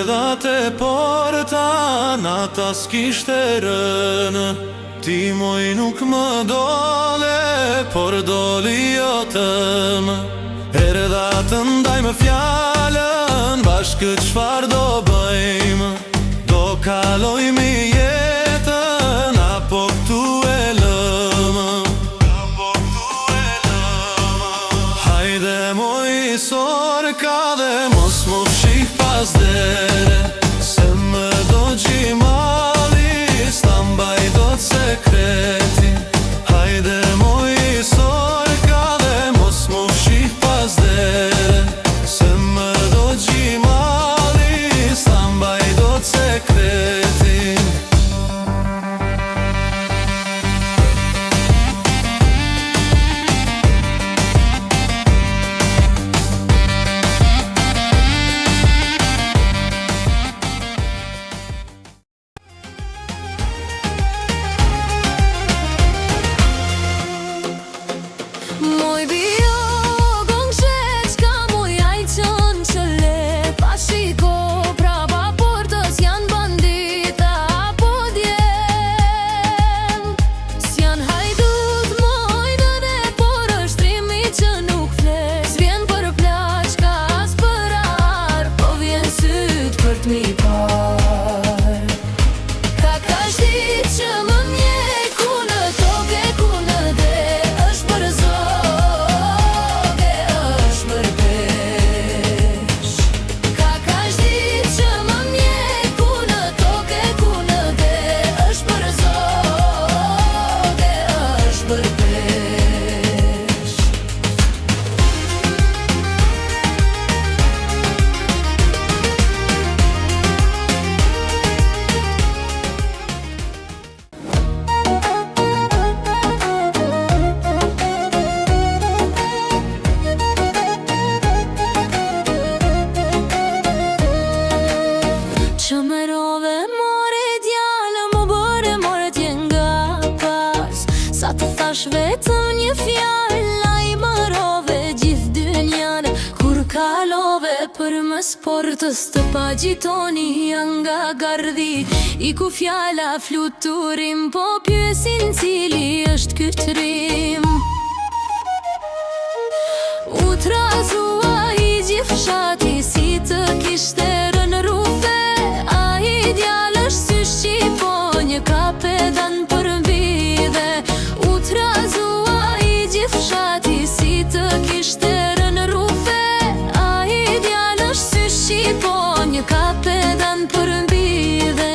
Erdha te porta, nata s'kishte rënë. Ti moj nuk më dole, por doli jo tëmë. Erdha të ndaj me fjallën, bashkë çfar do bëjmë. Do kalojmë jetën, apo këtu e lëmë. Hajde moj sorka dhe mos më fshih pas dere, se më do gjimali, stambaj do të sekreti. Hajde moj sorka dhe mos më fshih pas dere, se më do gjimali, stambaj do të sekreti. Vetëm një fjallë, a i më rove gjithë dynjane. Kur kalove për mes portës të pagjitoni nga gardhi, i ku fjalla fluturim, po pyesin cili është ky trim. U trazua i gjithë fshati si të kishte rënë rufe. A i djallë është sy shqipo një kapedan për mbidhe. U trazua i gjithë fshati si të kishte rënë rufe. A i djallë është sy shqipo një kapedan për mbidhe.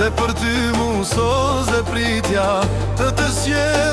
Se për ty mu sos dhe pritja të të sjell